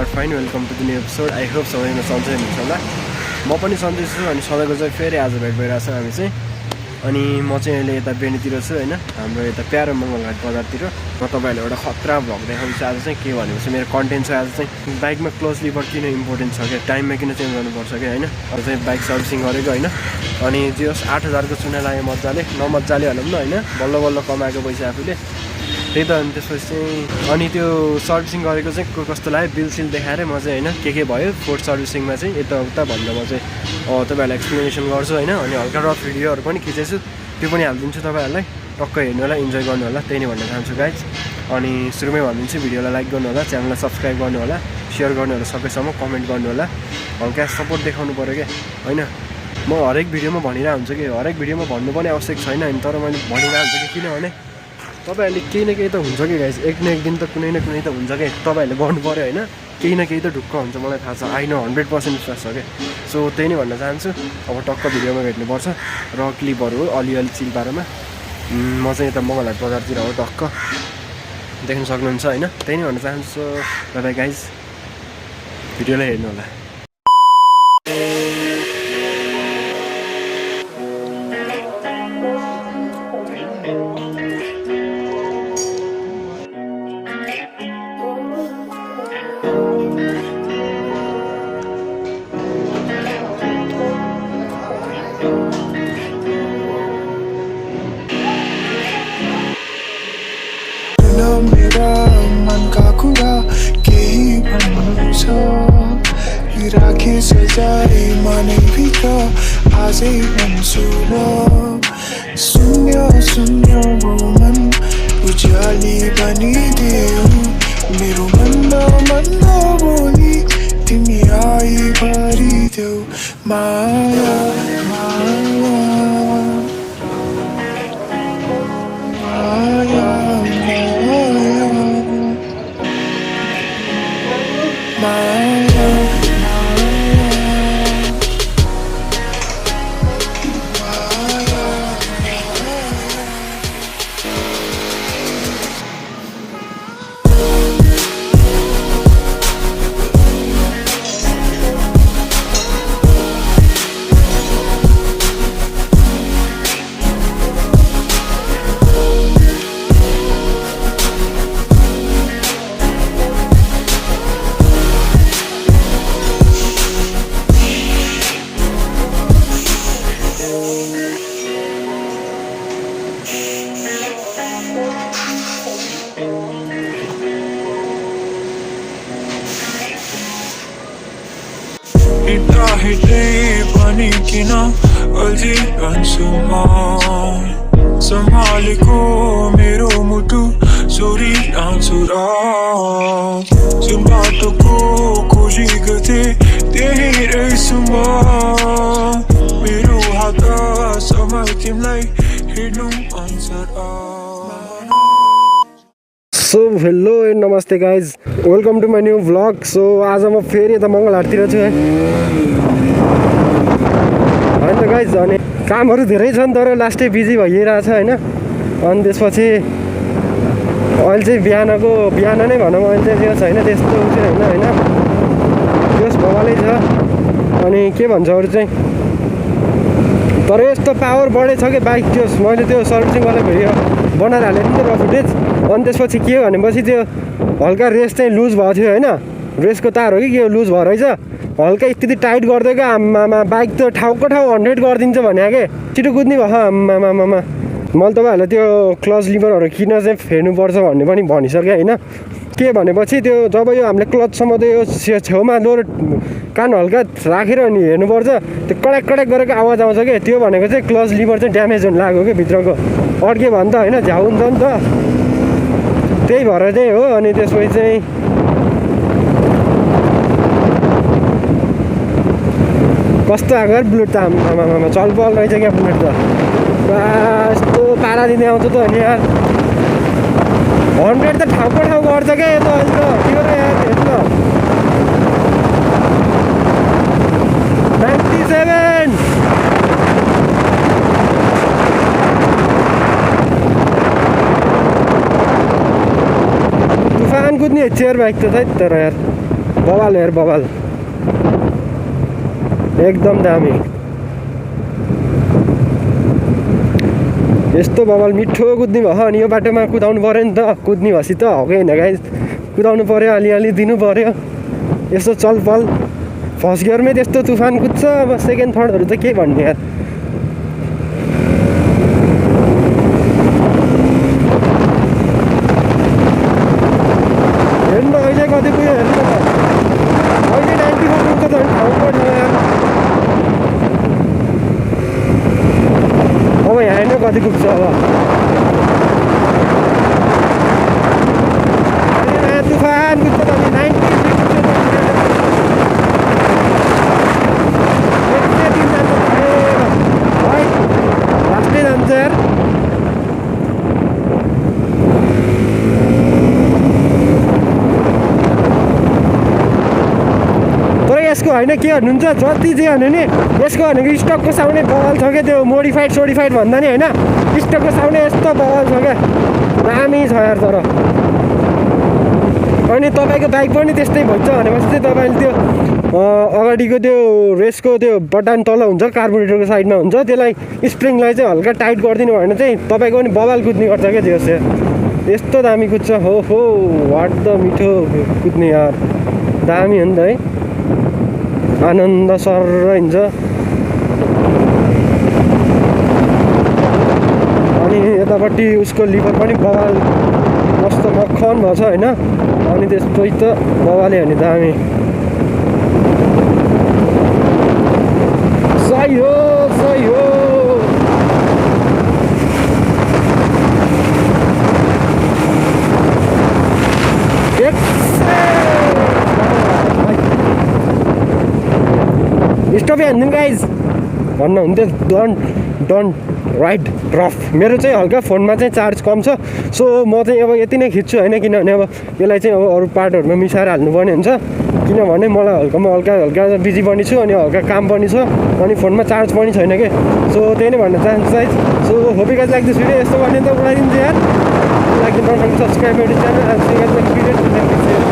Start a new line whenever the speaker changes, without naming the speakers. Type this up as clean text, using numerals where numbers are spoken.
are fine welcome to the new episode I hope सबैजना सन्चै हुनुहुन्छ होला म पनि सन्चै छु अनि सधैँको चाहिँ फेरि आज भेट भइरहेको छ हामी चाहिँ अनि म चाहिँ अहिले यता बेनीतिर छु हैन हाम्रो यता प्यारो मङ्गलघाट बजारतिर म तपाईहरुलाई एउटा खतरा भ्लग देखाउँछु आज चाहिँ के भनेपछि मेरो कन्टेन्ट छ आज चाहिँ बाइकमा क्लोज लिभर किन इम्पोर्टेन्ट छ के टाइममा किन चेन्ज गर्नुपर्छ के हैन अझ चाहिँ बाइक सर्भिसिङ गरेको हैन अनि जे होस् 8000 को चुना लाग्यो मज्जाले नमज्जाले भनौँ न हैन बल्ल बल्ल कमाएको पैसा आफूले त्यही त अनि त्यसपछि चाहिँ अनि त्यो सर्भिसिङ गरेको चाहिँ कस्तो लाग्यो बिल सिल देखाएर म चाहिँ हैन के भयो फोर्ट सर्भिसिङमा चाहिँ यताउता भन्दा म चाहिँ तपाईहरुलाई एक्सप्लेनेसन गर्छु हैन अनि हल्का रफ भिडियोहरु पनि खिचेछु त्यो पनि हालिदिन्छु तपाईहरुलाई टक्क हेर्नु होला इन्जोय गर्नु होला त्यही नै भन्न चाहन्छु गाइज अनि सुरुमै भनिदिन्छु भिडियोलाई लाइक गर्नु होला च्यानललाई सब्स्क्राइब गर्नु होला शेयर गर्नु होला सबैसम्म कमेन्ट गर्नु होला हल्का सपोर्ट देखाउनु पर्यो के हैन म हरेक भिडियोमा भनिरहेको हुन्छु कि हरेक भिडियोमा भन्नु पनि आवश्यक छैन हैन तर मैले भनिरहेको हुन्छु कि किनभने तपाईहरुले केही न केही त हुन्छ कि गाइस एक न एक दिन त कुनै न कुनै त हुन्छ के तपाईहरुले गर्नु पर्यो हैन केही न केही त ढुक्क हुन्छ मलाई थाहा छ आई नो 100% विश्वास छ के सो त्यही नै भन्न चाहन्छु अब टक्क भिडियोमा भेट्नुपर्छ र क्लिपहरु हो अलिअलि चिलपारामा म चाहिँ यता मङ्गलघाट बजारतिर हो टक्क देख्न सक्नुहुन्छ हैन त्यही नै भन्न चाहन्छु बाइ बाइ गाइस भिडियोलाई हेर्नु होला
मेरा मन का कुरा केही भन्नु छ राखी सजाए मनै भित्र आजै भन्छु र शून्य शून्य मन उज्याली बनिदेऊ मेरो मनमा बोली तिमी आई भरिदेऊ माया माया माया हिँड्दै पनि किन अल्झिरहन्छु म सम्हालेको मेरो मुटु चोरिरहन्छु र जुन बाटोको खोजी गर्थे त्यही रहेछु म मेरो हात समय तिमीलाई हिँड्नु अनुसार
so hello and namaste guys welcome to my new vlog so आज म फेरि यता मङ्गलहाटतिर छु है होइन त गाइज अनि कामहरू धेरै छन् तर लास्टै बिजी भइरहेछ होइन अनि त्यसपछि अहिले चाहिँ बिहान नै भनौँ अहिले चाहिँ त्यो छैन त्यस्तो चाहिँ होइन त्यस भवालै छ अनि के भन्छ अरू चाहिँ तर यस्तो पावर बढेछ कि बाइक त्यो मैले त्यो सर्भिसिङवाला भिडियो बनाएर हालेको थिएँ नि त र फुटेज अनि त्यसपछि के भनेपछि त्यो हल्का रेस चाहिँ लुज भएको थियो होइन रेसको तार हो कि के लुज भयो रहेछ हल्का यति टाइट गरिदियो क्या आम्मामा बाइक त ठाउँको ठाउँ 100 गरिदिन्छ भने के छिटो कुद्ने भयो आम्मामा मैले तपाईँहरूलाई त्यो क्लच लिभरहरू किन चाहिँ फेर्नुपर्छ भन्ने पनि भनिसकेँ होइन के भनेपछि त्यो जब यो हामीले क्लचसम्म त यो छेउमा लोर कान हल्का राखेर अनि हेर्नुपर्छ त्यो कडाक कडाक गरेको आवाज आउँछ कि त्यो भनेको चाहिँ क्लच लिभर चाहिँ ड्यामेज हुन लाग्यो कि भित्रको अड्क्यो भने त होइन झ्याउ हुन्छ नि त त्यही भएर चाहिँ हो अनि त्यसपछि चाहिँ कस्तो आएको बुलेट त आमामा चलपल रहेछ क्या बुलेट त यस्तो पारा दिँदै आउँछ त अनि यार 100 त ठाउँको ठाउँ गर्छ क्या यो त अहिले त के हो र यार हेर्नु न 97 तुफान कुद्ने चेयर बाइक त तर यार बवाल हेर बवाल एकदम दामी यस्तो बवाल मिठो कुद्ने भयो अनि यो बाटोमा कुदाउनु पऱ्यो नि त कुद्ने भएपछि त हो कि होइन गाइस कुदाउनु पऱ्यो अलिअलि दिनु पऱ्यो यस्तो चलपल फर्स्ट गियरमै त्यस्तो तुफान कुद्छ अब सेकेन्ड थर्डहरू त के भन्ने यार हेर्नु अहिले कति पुग्यो हेर्नु त अहिले 94 पुग्छ त ठाउँ पर्ने यार अब यहाँ हेर्नु कति पुग्छ अब तुफान कुद्छ त 90 लास्टै जान्छ यार तर यसको होइन के भन्नुहुन्छ जति जे भन्यो नि यसको भनेको स्टकको साउन्डै बवाल छ क्या त्यो मोडिफाइड सोडिफाइड भन्दा नि होइन स्टकको साउन्डै यस्तो बवाल छ क्या दामी छ यार तर अनि तपाईँको बाइक पनि त्यस्तै भन्छ भनेपछि चाहिँ तपाईँले त्यो अगाडिको त्यो रेसको त्यो बटन तल हुन्छ कार्बोरेटरको साइडमा हुन्छ त्यसलाई स्प्रिङलाई चाहिँ हल्का टाइट गरिदिनु भयो भने चाहिँ तपाईँको पनि बवाल कुद्ने गर्छ क्या त्यो यस्तो दामी कुद्छ हो वाट द मिठो कुद्ने यार दामी हो नि त है आनन्द सर हुन्छ अनि यतापट्टि उसको लिभर पनि बवाल कस्तो मक्खन भएको छ होइन अनि त्यस्तै त बवाले हो नि दामी सही हो सही हो स्टप हान्दिउँ गाइज भन्नुहुन्थ्यो डोन्ट राइड रफ मेरो चाहिँ हल्का फोनमा चाहिँ चार्ज कम छ सो म चाहिँ अब यति नै खिच्छु होइन किनभने अब यसलाई चाहिँ अब अरू पार्टहरूमा मिसाएर हाल्नुपर्ने हुन्छ किनभने मलाई हल्का बिजी पनि छु अनि हल्का काम पनि छ अनि फोनमा चार्ज पनि छैन कि सो त्यही नै भन्न चाहन्छु guys so hope you guys like this video यस्तो गर्ने त उडाइदिन्छु यार लाइक द सब्सक्राइब च्यानल